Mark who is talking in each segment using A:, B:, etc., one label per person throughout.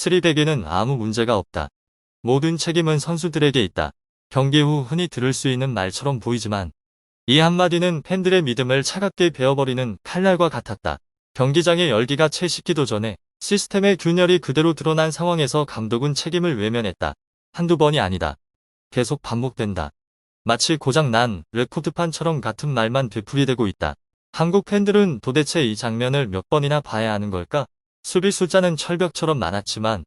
A: 스리백에는 아무 문제가 없다. 모든 책임은 선수들에게 있다. 경기 후 흔히 들을 수 있는 말처럼 보이지만 이 한마디는 팬들의 믿음을 차갑게 베어버리는 칼날과 같았다. 경기장의 열기가 채 식기도 전에 시스템의 균열이 그대로 드러난 상황에서 감독은 책임을 외면했다. 한두 번이 아니다. 계속 반복된다. 마치 고장난 레코드판처럼 같은 말만 되풀이되고 있다. 한국 팬들은 도대체 이 장면을 몇 번이나 봐야 하는 걸까? 수비 숫자는 철벽처럼 많았지만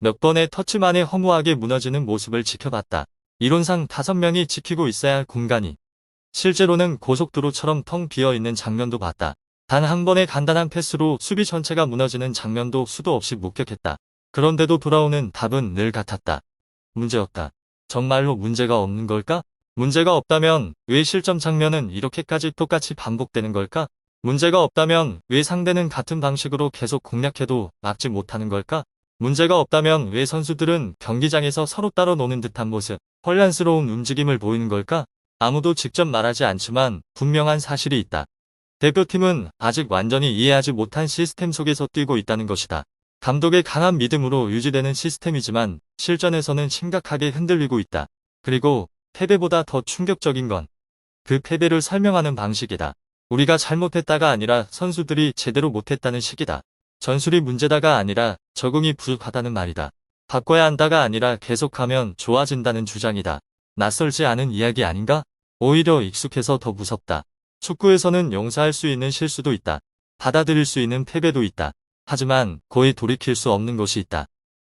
A: 몇 번의 터치만에 허무하게 무너지는 모습을 지켜봤다. 이론상 5명이 지키고 있어야 할 공간이 실제로는 고속도로처럼 텅 비어있는 장면도 봤다. 단 한 번의 간단한 패스로 수비 전체가 무너지는 장면도 수도 없이 목격했다. 그런데도 돌아오는 답은 늘 같았다. 문제없다. 정말로 문제가 없는 걸까? 문제가 없다면 왜 실점 장면은 이렇게까지 똑같이 반복되는 걸까? 문제가 없다면 왜 상대는 같은 방식으로 계속 공략해도 막지 못하는 걸까? 문제가 없다면 왜 선수들은 경기장에서 서로 따로 노는 듯한 모습, 혼란스러운 움직임을 보이는 걸까? 아무도 직접 말하지 않지만 분명한 사실이 있다. 대표팀은 아직 완전히 이해하지 못한 시스템 속에서 뛰고 있다는 것이다. 감독의 강한 믿음으로 유지되는 시스템이지만 실전에서는 심각하게 흔들리고 있다. 그리고 패배보다 더 충격적인 건 그 패배를 설명하는 방식이다. 우리가 잘못했다가 아니라 선수들이 제대로 못했다는 식이다. 전술이 문제다가 아니라 적응이 부족하다는 말이다. 바꿔야 한다가 아니라 계속하면 좋아진다는 주장이다. 낯설지 않은 이야기 아닌가? 오히려 익숙해서 더 무섭다. 축구에서는 용서할 수 있는 실수도 있다. 받아들일 수 있는 패배도 있다. 하지만 거의 돌이킬 수 없는 것이 있다.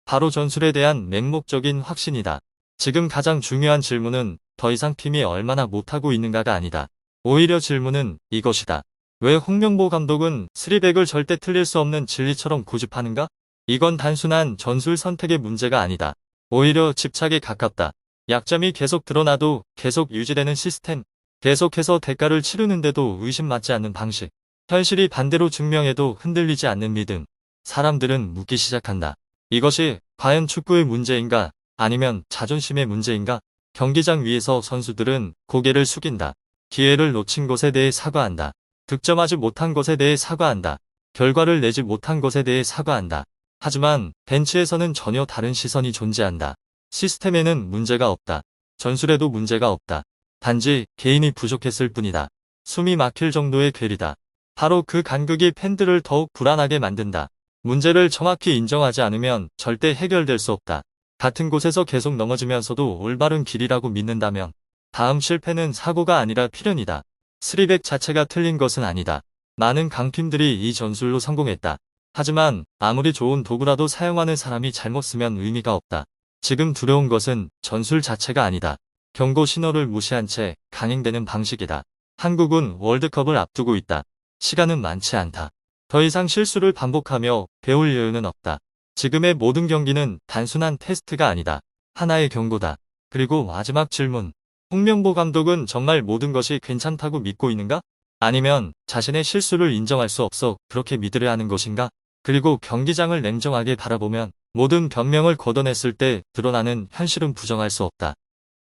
A: 바로 전술에 대한 맹목적인 확신이다. 지금 가장 중요한 질문은 더 이상 팀이 얼마나 못하고 있는가가 아니다. 오히려 질문은 이것이다. 왜 홍명보 감독은 스리백을 절대 틀릴 수 없는 진리처럼 고집하는가? 이건 단순한 전술 선택의 문제가 아니다. 오히려 집착에 가깝다. 약점이 계속 드러나도 계속 유지되는 시스템, 계속해서 대가를 치르는데도 의심받지 않는 방식, 현실이 반대로 증명해도 흔들리지 않는 믿음. 사람들은 묻기 시작한다. 이것이 과연 축구의 문제인가? 아니면 자존심의 문제인가? 경기장 위에서 선수들은 고개를 숙인다. 기회를 놓친 것에 대해 사과한다. 득점하지 못한 것에 대해 사과한다. 결과를 내지 못한 것에 대해 사과한다. 하지만 벤치에서는 전혀 다른 시선이 존재한다. 시스템에는 문제가 없다. 전술에도 문제가 없다. 단지 개인이 부족했을 뿐이다. 숨이 막힐 정도의 괴리다. 바로 그 간극이 팬들을 더욱 불안하게 만든다. 문제를 정확히 인정하지 않으면 절대 해결될 수 없다. 같은 곳에서 계속 넘어지면서도 올바른 길이라고 믿는다면 다음 실패는 사고가 아니라 필연이다. 스리백 자체가 틀린 것은 아니다. 많은 강팀들이 이 전술로 성공했다. 하지만 아무리 좋은 도구라도 사용하는 사람이 잘못 쓰면 의미가 없다. 지금 두려운 것은 전술 자체가 아니다. 경고 신호를 무시한 채 강행되는 방식이다. 한국은 월드컵을 앞두고 있다. 시간은 많지 않다. 더 이상 실수를 반복하며 배울 여유는 없다. 지금의 모든 경기는 단순한 테스트가 아니다. 하나의 경고다. 그리고 마지막 질문. 홍명보 감독은 정말 모든 것이 괜찮다고 믿고 있는가? 아니면 자신의 실수를 인정할 수 없어 그렇게 믿으려 하는 것인가? 그리고 경기장을 냉정하게 바라보면 모든 변명을 걷어냈을 때 드러나는 현실은 부정할 수 없다.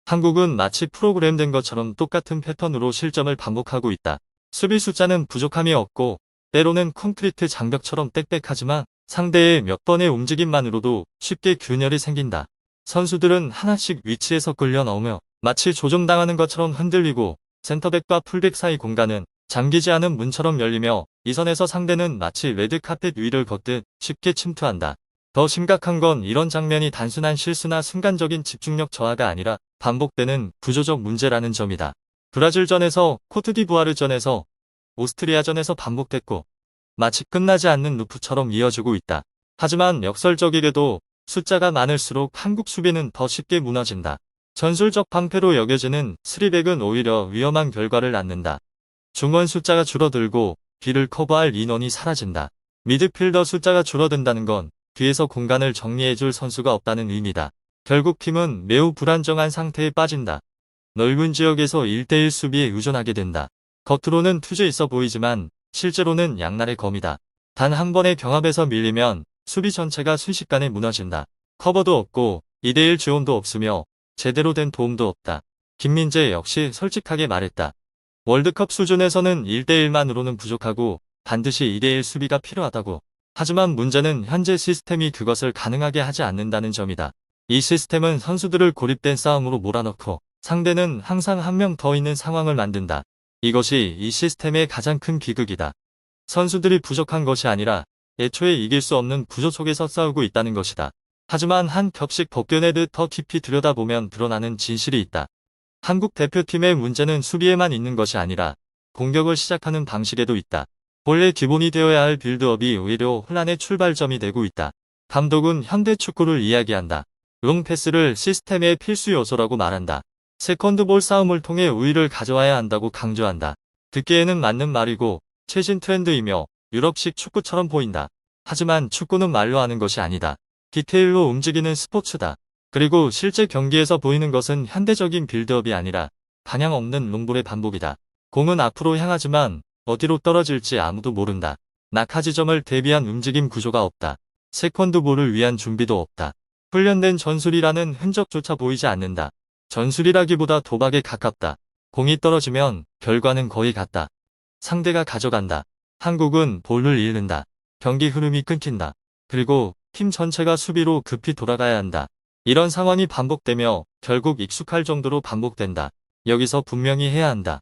A: 한국은 마치 프로그램된 것처럼 똑같은 패턴으로 실점을 반복하고 있다. 수비 숫자는 부족함이 없고 때로는 콘크리트 장벽처럼 빽빽하지만 상대의 몇 번의 움직임만으로도 쉽게 균열이 생긴다. 선수들은 하나씩 위치에서 끌려 나오며 마치 조종당하는 것처럼 흔들리고 센터백과 풀백 사이 공간은 잠기지 않은 문처럼 열리며 이 선에서 상대는 마치 레드카펫 위를 걷듯 쉽게 침투한다. 더 심각한 건 이런 장면이 단순한 실수나 순간적인 집중력 저하가 아니라 반복되는 구조적 문제라는 점이다. 브라질전에서, 코트디부아르전에서, 오스트리아전에서 반복됐고 마치 끝나지 않는 루프처럼 이어지고 있다. 하지만 역설적이게도 숫자가 많을수록 한국 수비는 더 쉽게 무너진다. 전술적 방패로 여겨지는 스리백은 오히려 위험한 결과를 낳는다. 중원 숫자가 줄어들고 뒤를 커버할 인원이 사라진다. 미드필더 숫자가 줄어든다는 건 뒤에서 공간을 정리해줄 선수가 없다는 의미다. 결국 팀은 매우 불안정한 상태에 빠진다. 넓은 지역에서 1대1 수비에 의존하게 된다. 겉으로는 투지 있어 보이지만 실제로는 양날의 검이다. 단 한 번의 병합에서 밀리면 수비 전체가 순식간에 무너진다. 커버도 없고 2대1 지원도 없으며 제대로 된 도움도 없다. 김민재 역시 솔직하게 말했다. 월드컵 수준에서는 1대1만으로는 부족하고 반드시 2대1 수비가 필요하다고. 하지만 문제는 현재 시스템이 그것을 가능하게 하지 않는다는 점이다. 이 시스템은 선수들을 고립된 싸움으로 몰아넣고 상대는 항상 한 명 더 있는 상황을 만든다. 이것이 이 시스템의 가장 큰 비극이다. 선수들이 부족한 것이 아니라 애초에 이길 수 없는 구조 속에서 싸우고 있다는 것이다. 하지만 한 겹씩 벗겨내듯 더 깊이 들여다보면 드러나는 진실이 있다. 한국 대표팀의 문제는 수비에만 있는 것이 아니라 공격을 시작하는 방식에도 있다. 본래 기본이 되어야 할 빌드업이 오히려 혼란의 출발점이 되고 있다. 감독은 현대 축구를 이야기한다. 롱패스를 시스템의 필수 요소라고 말한다. 세컨드볼 싸움을 통해 우위를 가져와야 한다고 강조한다. 듣기에는 맞는 말이고 최신 트렌드이며 유럽식 축구처럼 보인다. 하지만 축구는 말로 하는 것이 아니다. 디테일로 움직이는 스포츠다. 그리고 실제 경기에서 보이는 것은 현대적인 빌드업이 아니라 방향 없는 롱볼의 반복이다. 공은 앞으로 향하지만 어디로 떨어질지 아무도 모른다. 낙하 지점을 대비한 움직임 구조가 없다. 세컨드볼을 위한 준비도 없다. 훈련된 전술이라는 흔적조차 보이지 않는다. 전술이라기보다 도박에 가깝다. 공이 떨어지면 결과는 거의 같다. 상대가 가져간다. 한국은 볼을 잃는다. 경기 흐름이 끊긴다. 그리고 팀 전체가 수비로 급히 돌아가야 한다. 이런 상황이 반복되며 결국 익숙할 정도로 반복된다. 여기서 분명히 해야 한다.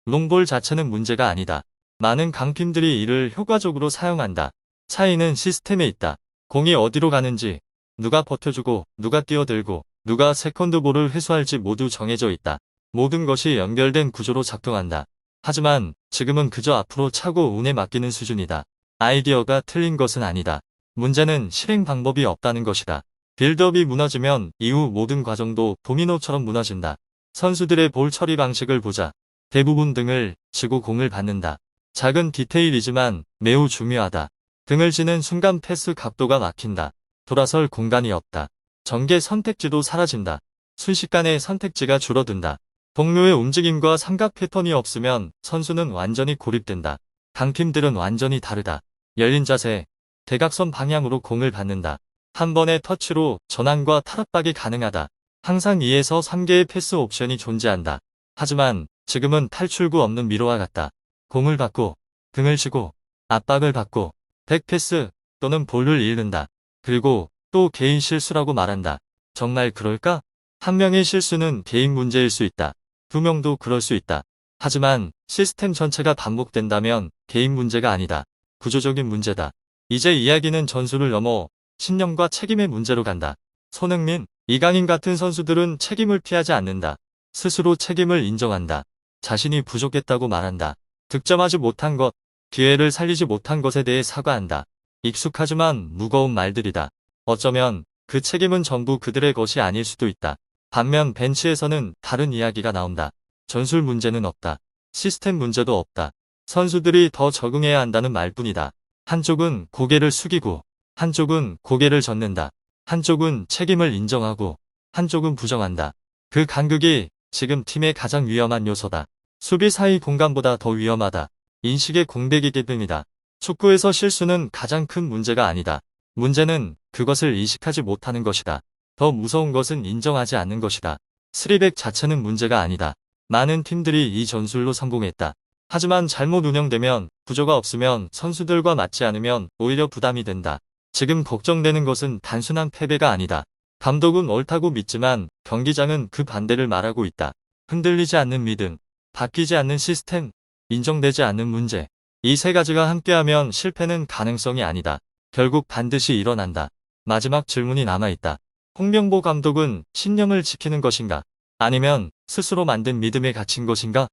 A: 롱볼 자체는 문제가 아니다. 많은 강팀들이 이를 효과적으로 사용한다. 차이는 시스템에 있다. 공이 어디로 가는지, 누가 버텨주고, 누가 뛰어들고, 누가 세컨드볼을 회수할지 모두 정해져 있다. 모든 것이 연결된 구조로 작동한다. 하지만 지금은 그저 앞으로 차고 운에 맡기는 수준이다. 아이디어가 틀린 것은 아니다. 문제는 실행 방법이 없다는 것이다. 빌드업이 무너지면 이후 모든 과정도 도미노처럼 무너진다. 선수들의 볼 처리 방식을 보자. 대부분 등을 쥐고 공을 받는다. 작은 디테일이지만 매우 중요하다. 등을 쥐는 순간 패스 각도가 막힌다. 돌아설 공간이 없다. 전개 선택지도 사라진다. 순식간에 선택지가 줄어든다. 동료의 움직임과 삼각 패턴이 없으면 선수는 완전히 고립된다. 강팀들은 완전히 다르다. 열린 자세, 대각선 방향으로 공을 받는다. 한 번의 터치로 전환과 탈압박이 가능하다. 항상 2에서 3개의 패스 옵션이 존재한다. 하지만 지금은 탈출구 없는 미로와 같다. 공을 받고, 등을 치고, 압박을 받고, 백패스 또는 볼을 잃는다. 그리고 또 개인 실수라고 말한다. 정말 그럴까? 한 명의 실수는 개인 문제일 수 있다. 두 명도 그럴 수 있다. 하지만 시스템 전체가 반복된다면 개인 문제가 아니다. 구조적인 문제다. 이제 이야기는 전술을 넘어 신념과 책임의 문제로 간다. 손흥민, 이강인 같은 선수들은 책임을 피하지 않는다. 스스로 책임을 인정한다. 자신이 부족했다고 말한다. 득점하지 못한 것, 기회를 살리지 못한 것에 대해 사과한다. 익숙하지만 무거운 말들이다. 어쩌면 그 책임은 전부 그들의 것이 아닐 수도 있다. 반면 벤치에서는 다른 이야기가 나온다. 전술 문제는 없다. 시스템 문제도 없다. 선수들이 더 적응해야 한다는 말뿐이다. 한쪽은 고개를 숙이고, 한쪽은 고개를 젓는다. 한쪽은 책임을 인정하고, 한쪽은 부정한다. 그 간극이 지금 팀의 가장 위험한 요소다. 수비 사이 공간보다 더 위험하다. 인식의 공백이기 때문이다. 축구에서 실수는 가장 큰 문제가 아니다. 문제는 그것을 인식하지 못하는 것이다. 더 무서운 것은 인정하지 않는 것이다. 스리백 자체는 문제가 아니다. 많은 팀들이 이 전술로 성공했다. 하지만 잘못 운영되면, 구조가 없으면, 선수들과 맞지 않으면 오히려 부담이 된다. 지금 걱정되는 것은 단순한 패배가 아니다. 감독은 옳다고 믿지만 경기장은 그 반대를 말하고 있다. 흔들리지 않는 믿음, 바뀌지 않는 시스템, 인정되지 않는 문제. 이 세 가지가 함께하면 실패는 가능성이 아니다. 결국 반드시 일어난다. 마지막 질문이 남아있다. 홍명보 감독은 신념을 지키는 것인가? 아니면 스스로 만든 믿음에 갇힌 것인가?